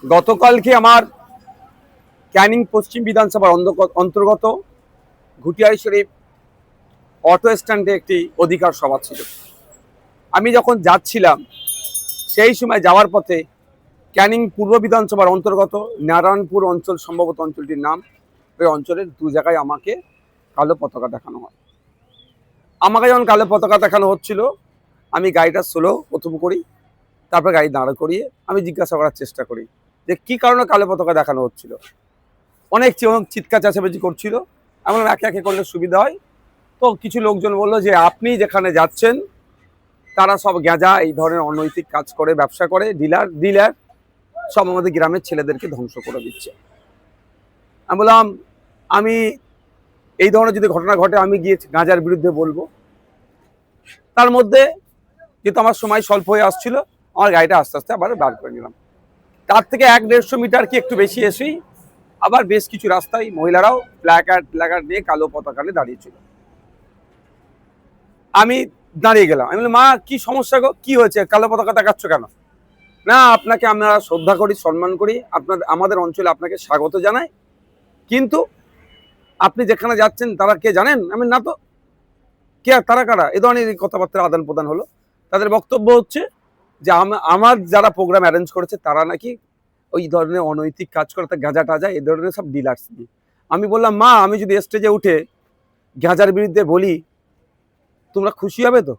গতকালকে আমার ক্যানিং পশ্চিম বিধানসভার অন্তর্গত ঘুটিয়ারি শরীফ অটো স্ট্যান্ডে একটি অধিকার সভা ছিল। আমি যখন যাচ্ছিলাম সেই সময় যাওয়ার পথে ক্যানিং পূর্ব বিধানসভার অন্তর্গত নারায়ণপুর অঞ্চল, সম্ভবত অঞ্চলটির নাম, ওই অঞ্চলের দু জায়গায় আমাকে কালো পতাকা দেখানো হয়। আমাকে যখন কালো পতাকা দেখানো হচ্ছিল, আমি গাড়িটা স্লো প্রথম করি, তারপর গাড়ি দাঁড়া করিয়ে আমি জিজ্ঞাসা করার চেষ্টা করি যে কী কারণে কালো পতাকা দেখানো হচ্ছিল। অনেক চিৎকার চেঁচামেচি করছিল। এমন একে একে করলে সুবিধা হয়। তো কিছু লোকজন বললো যে আপনি যেখানে যাচ্ছেন তারা সব গেঁজা, এই ধরনের অনৈতিক কাজ করে, ব্যবসা করে, ডিলার সব আমাদের গ্রামের ছেলেদেরকে ধ্বংস করে দিচ্ছে। আমি বললাম আমি এই ধরনের যদি ঘটনা ঘটে আমি গিয়ে গাঁজার বিরুদ্ধে বলবো। তার মধ্যে যেহেতু আমার সময় স্বল্প হয়ে আসছিল, আমার গাড়িটা আস্তে আস্তে আবার বার করে নিলাম। তার থেকে 1-150 মিটার কি একটু বেশি এসেই আবার বেশ কিছু রাস্তায় মহিলারাও প্ল্যাকার্ড নিয়ে কালো পতাকা নিয়ে দাঁড়িয়েছিল। আমি দাঁড়িয়ে গেলাম। আমি বললাম, মা কি সমস্যা গো, কি হয়েছে, কালো পতাকা দেখাচ্ছ কেন? না, আপনাকে আমরা শ্রদ্ধা করি, সম্মান করি, আমাদের অঞ্চলে আপনাকে স্বাগত জানাই, কিন্তু আপনি যেখানে যাচ্ছেন তারা কে জানেন? আমি না তো। কে, তারা কারা? এ ধরনের কথাবার্তা আদান প্রদান হলো। তাদের বক্তব্য হচ্ছে যে আমার যারা প্রোগ্রাম অ্যারেঞ্জ করেছে তারা নাকি ওই ধরনের অনৈতিক কাজ করে, গাঁজা টাজা এ ধরনের সব ডিলার্স দিয়ে। আমি বললাম, মা আমি যদি স্টেজে উঠে গাঁজার বিরুদ্ধে বলি তোমরা খুশি হবে তো?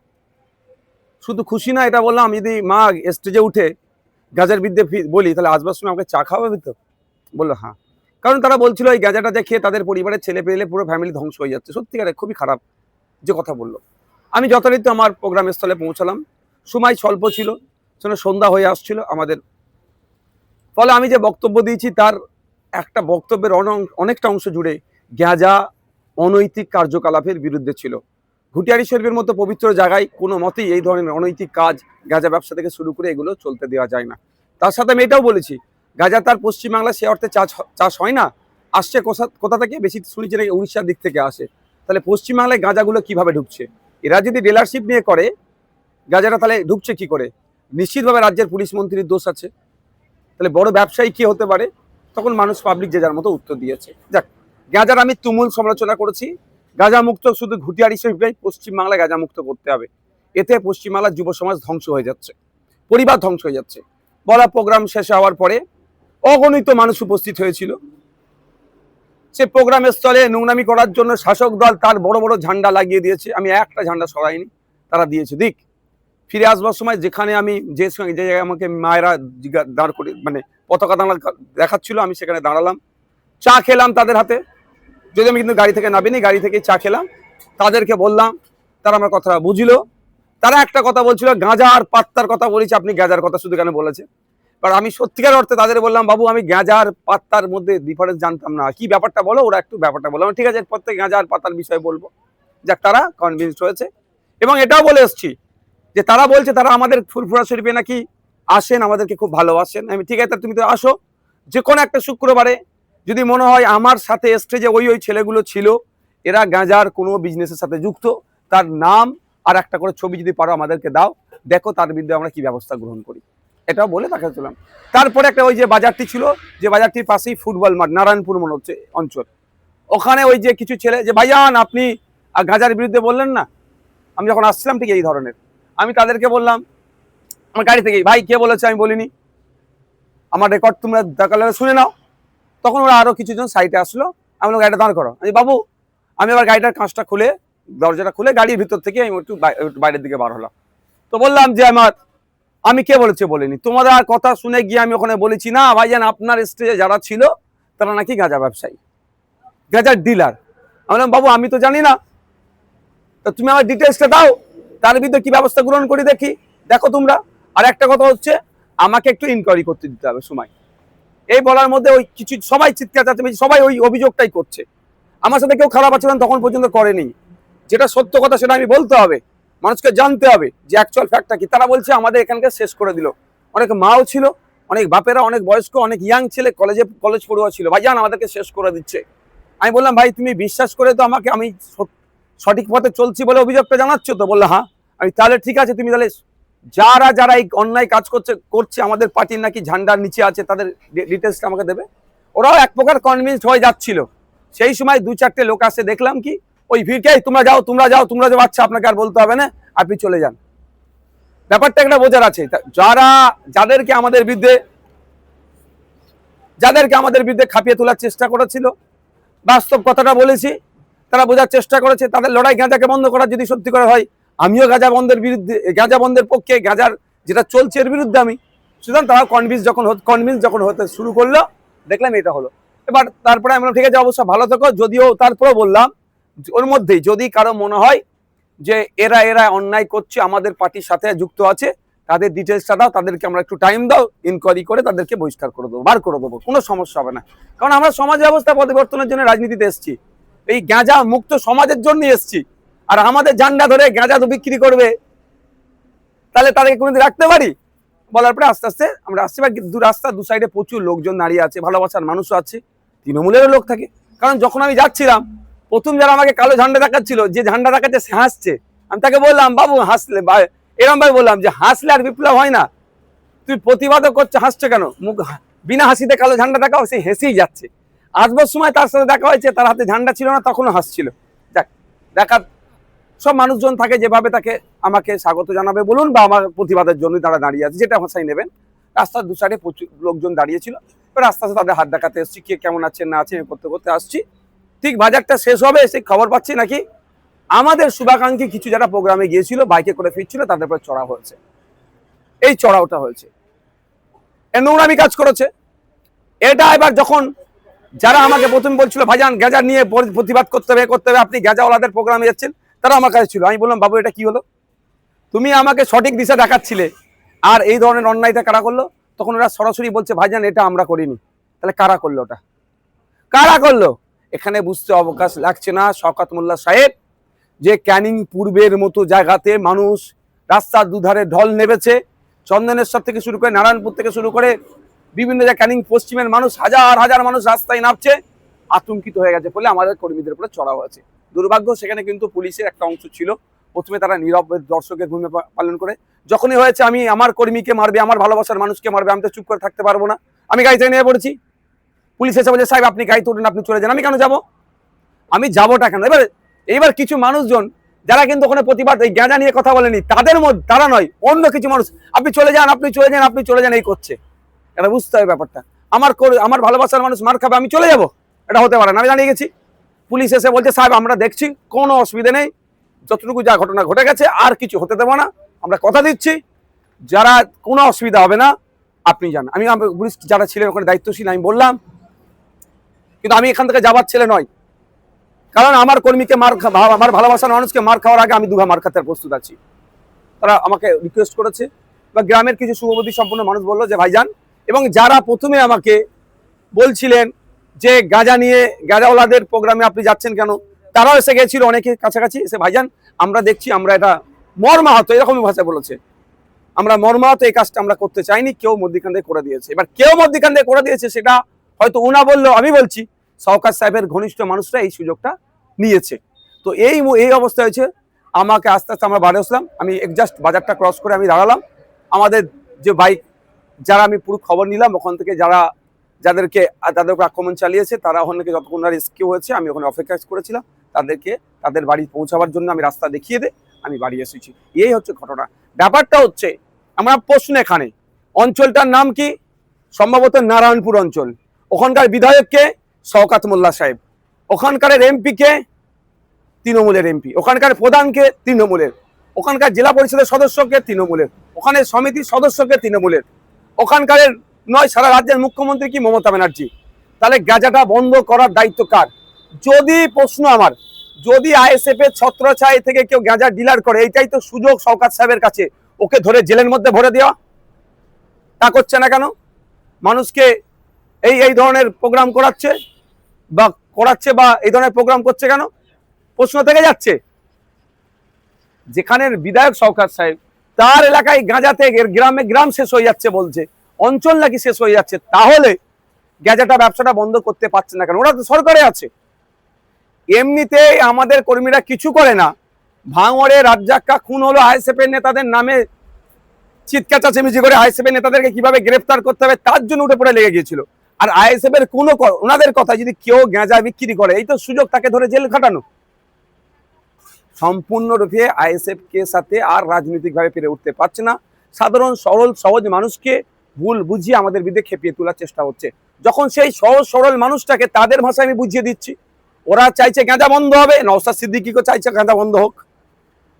শুধু খুশি না, এটা বললাম, আমি যদি মা স্টেজে উঠে গাঁজার বিরুদ্ধে বলি তাহলে আসবার সময় আমাকে চা খাওয়াবে তো? বললো হ্যাঁ। কারণ তারা বলছিল এই গাঁজাটা খেয়ে তাদের পরিবারের ছেলে পেলে পুরো ফ্যামিলি ধ্বংস হয়ে যাচ্ছে। সত্যিকারে খুবই খারাপ যে কথা বললো। আমি যথারীতি আমার প্রোগ্রাম স্থলে পৌঁছালাম। সময় স্বল্প ছিল, সন্ধ্যা হয়ে আসছিল আমাদের। ফলে আমি যে বক্তব্য দিয়েছি তার একটা বক্তব্যের অনেকটা অংশ জুড়ে গাঁজা, অনৈতিক কার্যকলাপের বিরুদ্ধে ছিল। ঘুটিয়ারি শরীফের মতো পবিত্র জায়গায় কোনো মতেই এই ধরনের অনৈতিক কাজ, গাঁজা ব্যবসা থেকে শুরু করে এগুলো চলতে দেওয়া যায় না। তার সাথে আমি এটাও বলেছি, গাঁজা তার পশ্চিমবাংলা সে অর্থে চাষ হয় না, আসছে কোথা থেকে? বেশি শুনেছি নাকি উড়িষ্যার দিক থেকে আসে। তাহলে পশ্চিমবাংলায় গাঁজাগুলো কিভাবে ঢুকছে? এরা যদি ডিলারশিপ নিয়ে করে গাঁজাটা, তাহলে ঢুকছে কি করে? নিশ্চিতভাবে রাজ্যের পুলিশ মন্ত্রীর দোষ আছে। তাহলে বড় ব্যবসায়ী কি হতে পারে? তখন মানুষ পাবলিক যে যার মতো উত্তর দিয়েছে। যাক, গাঁজার আমি তুমুল সমালোচনা করেছি। গাঁজা মুক্ত শুধু ঘুটিয়ারি শরীফটাই পশ্চিমবাংলায় গাঁজা মুক্ত করতে হবে। এতে পশ্চিমবাংলার যুব সমাজ ধ্বংস হয়ে যাচ্ছে, পরিবার ধ্বংস হয়ে যাচ্ছে। বলা প্রোগ্রাম শেষ হওয়ার পরে অগণিত মানুষ উপস্থিত হয়েছিল। সে প্রোগ্রামের স্থলে নোংরামি করার জন্য শাসক দল তার বড় বড় ঝান্ডা লাগিয়ে দিয়েছে। আমি একটা ঝান্ডা সরাইনি, তারা দিয়েছে দিক। ফিরে আসবার সময় যেখানে আমি যে জায়গায় আমাকে মায়েরা দাঁড় করে মানে পতাকা দেখাচ্ছিল, আমি সেখানে দাঁড়ালাম, চা খেলাম তাদের হাতে। যদি আমি কিন্তু গাড়ি থেকে নামিনি, গাড়ি থেকে চা খেলাম, তাদেরকে বললাম, তারা আমার কথা বুঝলো। তারা একটা কথা বলছিল, গাঁজা আর পাত্তার কথা বলেছি, আপনি গাঁজার কথা শুধু কেন বলেছে? আর আমি সত্যিকার অর্থে তাদের বললাম, বাবু আমি গাঁজা আর পাত্তার মধ্যে ডিফারেন্স জানতাম না, কি ব্যাপারটা বলো। ওরা একটু ব্যাপারটা বললাম, ঠিক আছে এরপর থেকে গাঁজা আর পাতার বিষয়ে বলবো। যাক, তারা কনভিন্সড হয়েছে। এবং এটাও বলে এসছি যে তারা বলছে তারা আমাদের ফুরফুরা শরীফে নাকি আসেন, আমাদেরকে খুব ভালোবাসেন। আমি ঠিক আছে, তুমি তো আসো যে কোনো একটা শুক্রবারে। যদি মনে হয় আমার সাথে স্টেজে ওই ছেলেগুলো ছিল, এরা গাঁজার কোনো বিজনেসের সাথে যুক্ত, তার নাম আর একটা করে ছবি যদি পারো আমাদেরকে দাও, দেখো তার বিরুদ্ধে আমরা কি ব্যবস্থা গ্রহণ করি। এটাও বলে তাকে চলাম। তারপরে একটা ওই যে বাজারটি ছিল, যে বাজারটির পাশেই ফুটবল মাঠ, নারায়ণপুর মনে হচ্ছে অঞ্চল, ওখানে ওই যে কিছু ছেলে যে ভাইজান আপনি গাঁজার বিরুদ্ধে বললেন না। আমি যখন আসছিলাম ঠিক এই ধরনের, আমি তাদেরকে বললাম আমার গাড়ি থেকে, ভাই কে বলেছে আমি বলিনি, আমার রেকর্ড তোমরা দেখালে শুনে নাও। তখন ওরা আরো কিছুজন সাইডে আসলো। আমি বললাম গাড়িটা দাঁড় করো। আমি বাবু, আমি আবার গাড়িটার কাঁচটা খুলে, দরজাটা খুলে গাড়ির ভিতর থেকে আমি একটু বাইরের দিকে বার হলাম। তো বললাম যে আমি কে বলেছে বলিনি, তোমাদের আর কথা শুনে গিয়ে আমি ওখানে বলেছি না ভাইজান আপনার স্টেজে যারা ছিল তারা নাকি গাঁজা ব্যবসায়ী, গাঁজার ডিলার। আমি বললাম বাবু আমি তো জানি না, তো তুমি আমার ডিটেলসটা দাও, তার বিরুদ্ধে কি ব্যবস্থা গ্রহণ করি দেখি, দেখো তোমরা। আর একটা কথা হচ্ছে, আমাকে একটু ইনকোয়ারি করতে দিতে হবে সময়। এই বলার মধ্যে ওই কিছু সবাই চিৎকার চাচ্ছি, সবাই ওই অভিযোগটাই করছে। আমার সাথে কেউ খারাপ আচরণ তখন পর্যন্ত করেনি। যেটা সত্য কথা সেটা আমি বলতে হবে, মানুষকে জানতে হবে যে অ্যাকচুয়াল ফ্যাক্টটা কি। তারা বলছে আমাদের এখানকার শেষ করে দিল। অনেক মাও ছিল, অনেক বাপেরা, অনেক বয়স্ক, অনেক ইয়াং ছেলে, কলেজ পড়ুয়া ছিল, ভাইজান আমাদেরকে শেষ করে দিচ্ছে। আমি বললাম ভাই তুমি বিশ্বাস করে তো আমাকে আমি সঠিক পথে চলছি বলে অভিযোগটা জানাচ্ছ তো? বললো হ্যাঁ। আমি তাহলে ঠিক আছে, তুমি তাহলে যারা যারা এই অন্যায় কাজ করছে আমাদের পার্টির নাকি ঝান্ডার নিচে আছে, তাদের ডিটেলসটা আমাকে দেবে। ওরাও এক প্রকার কনভিন্স হয়ে যাচ্ছিল। সেই সময় 2-4টে লোক আসে, দেখলাম কি ওই ভিড়কে, তোমরা যাও তোমরা যাও তোমরা যাও, আচ্ছা আপনাকে আর বলতে হবে না, আপনি চলে যান। ব্যাপারটা একটা বোঝার আছে। যাদেরকে আমাদের বিরুদ্ধে খাপিয়ে তোলার চেষ্টা করেছিল, বাস্তব কথাটা বলেছি, তারা বোঝার চেষ্টা করেছে। তাদের লড়াই গাঁজাকে বন্ধ করার যদি সত্যি করে হয়, আমিও গাঁজা বন্ধের পক্ষে, গাঁজার যেটা চলছে এর বিরুদ্ধে আমি। সুতরাং তারা কনভিন্স যখন হতে শুরু করলো, দেখলাম এটা হলো। এবার তারপরে আমি বললাম ঠিক আছে, অবশ্য ভালো থেকো। যদিও তারপরে বললাম ওর মধ্যেই যদি কারো মনে হয় যে এরা অন্যায় করছে, আমাদের পার্টির সাথে যুক্ত আছে, তাদের ডিটেলসটা দাও, তাদেরকে আমরা একটু টাইম দাও, ইনকোয়ারি করে তাদেরকে বহিষ্কার করে দেবো, বার করে দেবো, কোনো সমস্যা হবে না। কারণ আমরা সমাজ ব্যবস্থা পরিবর্তনের জন্য রাজনীতিতে এসেছি, এই গাঁজা মুক্ত সমাজের জন্য এসেছি। আর আমাদের ঝান্ডা ধরে গাঁজা তো বিক্রি করবে, তাহলে তাদেরকে কোনোদিন রাখতে পারি? বলার পরে আস্তে আস্তে আমরা আসছি। রাস্তা দু সাইডে প্রচুর লোকজন দাঁড়িয়ে আছে, ভালোবাসার মানুষও আছে, তৃণমূলেরও লোক থাকে। কারণ যখন আমি যাচ্ছিলাম, প্রথম যারা আমাকে কালো ঝান্ডা দেখাচ্ছিল, যে ঝান্ডা দেখাচ্ছে সে হাসছে। আমি তাকে বললাম, বাবু হাসলে, এরম ভাই বললাম যে হাসলে আর বিপ্লব হয় না, তুই প্রতিবাদও করছে, হাসছো কেন? মুখ বিনা হাসিতে কালো ঝান্ডা দেখাও, সে হেসেই যাচ্ছে। আসবার সময় তার সাথে দেখা হয়েছে, তার হাতে ঝান্ডা ছিল না, তখনও হাসছিল। দেখা সব মানুষজন থাকে যেভাবে তাকে আমাকে স্বাগত জানাবে বলুন, বা আমার প্রতিবাদের জন্য তারা দাঁড়িয়ে আছে, যেটা ভাষায় নেবেন। রাস্তার দু সাইডে প্রচুর লোকজন দাঁড়িয়েছিল। এবার আস্তে আস্তে তাদের হাত দেখাতে এসেছি, কে কেমন আছে না আছে করতে করতে আসছি। ঠিক বাজারটা শেষ হবে, সেই খবর পাচ্ছি নাকি আমাদের শুভাকাঙ্ক্ষী কিছু যারা প্রোগ্রামে গিয়েছিল, বাইকে করে ফিরছিল, তাদের উপর চড়া হয়েছে। এই চড়াওটা হয়েছে, নোংরামি কাজ করেছে। এটা এবার যখন যারা আমাকে প্রথম বলছিল ভাইজান গাঁজা নিয়ে প্রতিবাদ করতে হবে, আপনি গাঁজাওয়ালাদের প্রোগ্রামে যাচ্ছেন, তারা আমার কাছে ছিল। আমি বললাম, বাবু এটা কি হলো? তুমি আমাকে সঠিক দিশা দেখাচ্ছিলে, আর এই ধরনের অন্যায়টা কারা করলো? তখন ওরা সরাসরি বলছে ভাইজান এটা আমরা করিনি। তাহলে কারা করলো? ওটা কারা করলো? এখানে বুঝতে অবকাশ লাগছে না শওকত মোল্লা সাহেব, যে ক্যানিং পূর্বের মতো জায়গাতে মানুষ রাস্তার দুধারে ঢল নেমেছে। চন্দনেশ্বর থেকে শুরু করে, নারায়ণপুর থেকে শুরু করে বিভিন্ন জায়গায় ক্যানিং পশ্চিমের মানুষ, হাজার হাজার মানুষ রাস্তায় নামছে, আতঙ্কিত হয়ে গেছে বলে আমাদের কর্মীদের উপরে চড়া হয়েছে। দুর্ভাগ্য, সেখানে কিন্তু পুলিশের একটা অংশ ছিল। প্রথমে তারা নীরব দর্শকের ভূমিকা পালন করে, যখনই হয়েছে আমি আমার কর্মীকে মারবে, আমার ভালোবাসার মানুষকে মারবে, আমি তো চুপ করে থাকতে পারবো না। আমি গাড়িতে নিয়ে পড়েছি। পুলিশ এসে বলছে সাহেব আপনি গাড়িতে উঠুন, আপনি চলে যান। আমি কেন যাব? আমি যাবোটা কেন? এবার কিছু মানুষজন যারা কিন্তু ওখানে প্রতিবাদ, এই গাঁজা নিয়ে কথা বলেনি, তাদের মধ্যে, তারা নয়, অন্য কিছু মানুষ আপনি চলে যান, আপনি চলে যান, আপনি চলে যান, এই করছে। এটা বুঝতে হবে ব্যাপারটা। আমার ভালোবাসার মানুষ মার খাবে, আমি চলে যাব? এটা হতে পারে না। আমি জানিয়ে গেছি। পুলিশ এসে বলছে সাহেব আমরা দেখছি, কোনো অসুবিধা নেই, যতটুকু যা ঘটনা ঘটে গেছে আর কিছু হতে দেবো না, আমরা কথা দিচ্ছি, যারা কোনো অসুবিধা হবে না, আপনি যান। আমি পুলিশ যারা ছিলেন ওখানে দায়িত্বশীল, আমি বললাম, কিন্তু আমি এখান থেকে যাবার ছেলে নয়। কারণ আমার কর্মীকে আমার ভালোবাসার মানুষকে মার খাওয়ার আগে আমি দুঘা মার খাতে প্রস্তুত আছি। তারা আমাকে রিকোয়েস্ট করেছে, বা গ্রামের কিছু শুভবুদ্ধি সম্পন্ন মানুষ বললো যে ভাইজান, এবং যারা প্রথমে আমাকে বলছিলেন যে গাঁজাওয়ালাদের প্রোগ্রামে আপনি যাচ্ছেন কেন, তারাও এসে গেছিল অনেকে কাছাকাছি এসে, ভাইজান আমরা দেখছি, আমরা এটা মর্মাহত, এরকমই ভাষায় বলেছে, আমরা মর্মাহত, এই কাজটা আমরা করতে চাইনি, কেউ মধ্যিখান থেকে করে দিয়েছে। এবার কেউ মধ্যিখান থেকে করে দিয়েছে সেটা হয়তো উনা বললেও আমি বলছি শওকত সাহেবের ঘনিষ্ঠ মানুষরা এই সুযোগটা নিয়েছে। তো এই অবস্থা হয়েছে। আমাকে আস্তে আস্তে আমরা বাড়ি আসলাম, আমি জাস্ট বাজারটা ক্রস করে আমি দাঁড়ালাম। আমাদের যে বাইক, যারা আমি পুরো খবর নিলাম ওখান থেকে, যাদের উপর আক্রমণ চালিয়েছে, তারা ওখান থেকে যতক্ষণ রেস্কিউ হয়েছে, আমি ওখানে অপেক্ষা করেছিলাম তাদেরকে তাদের বাড়ি পৌঁছাবার জন্য। আমি রাস্তা দেখিয়ে আমি বাড়ি এসেছি। এই হচ্ছে ঘটনা। ব্যাপারটা হচ্ছে, আমরা প্রশ্ন এখানে, অঞ্চলটার নাম কি? সম্ভবত নারায়ণপুর অঞ্চল। ওখানকার বিধায়ককে শওকত মোল্লা সাহেব, ওখানকার এমপি কে তৃণমূলের এমপি, ওখানকার প্রধানকে তৃণমূলের, ওখানকার জেলা পরিষদের সদস্যকে তৃণমূলের, ওখানে সমিতির সদস্যকে তৃণমূলের, ওখানকার নয় সারা রাজ্যের মুখ্যমন্ত্রী কি মমতা ব্যানার্জি। তাহলে গাঁজাটা বন্ধ করার দায়িত্ব কার? প্রশ্ন আমার, যদি আইএসএফ এর ছত্রছায়া থেকে কেউ গাঁজা ডিলার করে, এইটাই তো সুযোগ শওকত সাহেবের কাছে, ওকে ধরে জেলের মধ্যে ভরে দেওয়া। তা করছে না কেন? মানুষকে এই ধরনের প্রোগ্রাম করাচ্ছে বা এই ধরনের প্রোগ্রাম করছে কেন? প্রশ্ন থেকে যাচ্ছে। যেখানের বিধায়ক শওকত সাহেব, তার এলাকায় গাঁজাতে গ্রাম শেষ হয়ে যাচ্ছে বলছে, অঞ্চল নাকি শেষ হয়ে যাচ্ছে, তাহলে গাঁজাটা ব্যবসাটা বন্ধ করতে পারছে না কেন? ওরা তো সরকারে আছে। এমনিতেই আমাদের কর্মীরা কিছু করে না। ভাঙড়ে রাজ্জাক্কা খুন হলো আইএসএফ এর নেতাদের নামে, চিৎকার চেঁচামেচি করে আইএসএফ এর নেতাদেরকে কিভাবে গ্রেফতার করতে হবে তার জন্য উঠে পড়ে লেগে গিয়েছিল। আর আইএসএফ এর কোনো ওনাদের কথা যদি কেউ গাঁজা বিক্রি করে, এই তো সুযোগ তাকে ধরে জেল খাটানো। সম্পূর্ণরূপে আইএসএফ কে সাথে আর রাজনৈতিকভাবে পেরে উঠতে পারছে না। সাধারণ সরল সহজ মানুষকে ভুল বুঝিয়ে আমাদের বিরুদ্ধে খেপিয়ে তোলার চেষ্টা হচ্ছে। যখন সেই সহজ সরল মানুষটাকে তাদের ভাষায় আমি বুঝিয়ে দিচ্ছি, ওরা চাইছে গাঁজা বন্ধ হবে, নওশাদ সিদ্দিকীও চাইছে গাঁজা বন্ধ হোক।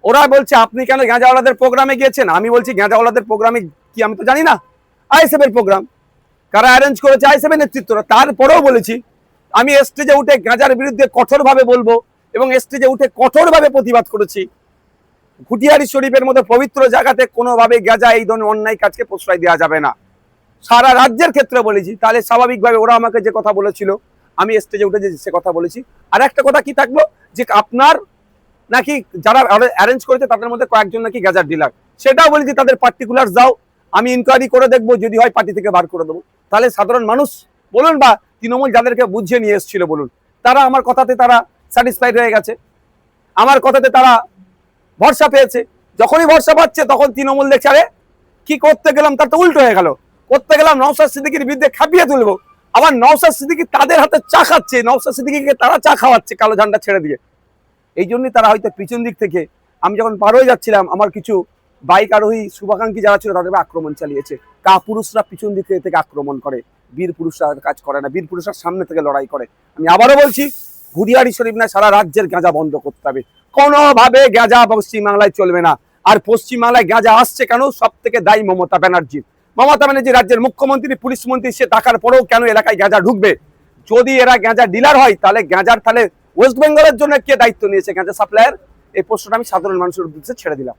ওরা বলছে আপনি কেন গাঁজাওয়ালাদের প্রোগ্রামে গিয়েছেন? আমি বলছি গাঁজাওয়ালাদের প্রোগ্রামে কি আমি তো জানি না, আইএসএফ এর প্রোগ্রাম, কারা অ্যারেঞ্জ করেছে আইএসএফ এর নেতৃত্বরা। তারপরেও বলেছি আমি স্টেজে উঠে গাঁজার বিরুদ্ধে কঠোরভাবে বলবো এবং স্টেজে উঠে কঠোরভাবে প্রতিবাদ করেছি। ঘুটিয়ারি শরীফের মতো পবিত্র জায়গাতে কোনোভাবে গাঁজা এই ধরনের অন্যায় কাজকে প্রশ্রয় দেওয়া যাবে না। সারা রাজ্যের ক্ষেত্রে বলেছি। তাহলে স্বাভাবিকভাবে ওরা আমাকে যে কথা বলেছিল আমি স্টেজে উঠে যে সে কথা বলেছি। আর একটা কথা কি থাকলো যে আপনার নাকি যারা অ্যারেঞ্জ করেছে তাদের মধ্যে কয়েকজন নাকি গাঁজার ডিলার, সেটাও বলেছি তাদের পার্টিকুলার যাও, আমি ইনকোয়ারি করে দেখবো, যদি হয় পার্টি থেকে বার করে দেবো। তাহলে সাধারণ মানুষ বলুন বা তৃণমূল যাদেরকে বুঝিয়ে নিয়ে এসেছিল বলুন, তারা আমার কথাতে তারা স্যাটিসফাইড হয়ে গেছে, আমার কথাতে তারা ভরসা পেয়েছে। যখনই ভরসা পাচ্ছে তখন তৃণমূল দেখছে আরে কি করতে গেলাম তার তো উল্টো হয়ে গেল, করতে গেলাম নওশাদ সিদ্দিকীর বিরুদ্ধে খাপিয়ে তুলবো, আবার নওশাদ সিদ্দিকী তাদের হাতে চা খাচ্ছে, নওশাদ সিদ্দিকীকে তারা চা খাওয়াচ্ছে কালো ঝান্ডা ছেড়ে দিয়ে। এই জন্যই তারা হয়তো পিছন দিক থেকে, আমি যখন পার হয়ে যাচ্ছিলাম আমার কিছু বাইক আরোহী শুভাকাঙ্ক্ষী যারা ছিল তাদের আক্রমণ চালিয়েছে। কাপুরুষরা পিছন দিক থেকে আক্রমণ করে, বীর পুরুষরা কাজ করে না, বীর পুরুষরা সামনে থেকে লড়াই করে। আমি আবারও বলছি ঘুরিয়ারি শরীফ না, সারা রাজ্যের গাঁজা বন্ধ করতে হবে। কোনোভাবে গাঁজা পশ্চিমবাংলায় চলবে না। আর পশ্চিমবাংলায় গাঁজা আসছে কেন? সব থেকে দায়ী মমতা ব্যানার্জি। মমতা ব্যানার্জি রাজ্যের মুখ্যমন্ত্রী, পুলিশ মন্ত্রী, সে টাকার পরেও কেন এলাকায় গাঁজা ঢুকবে? যদি এরা গাঁজা ডিলার হয় তাহলে গাঁজার তাহলে ওয়েস্ট বেঙ্গলের জন্য কে দায়িত্ব নিয়েছে গাঁজা সাপ্লায়ার? এই প্রশ্নটা আমি সাধারণ মানুষের উদ্দেশ্যে ছেড়ে দিলাম।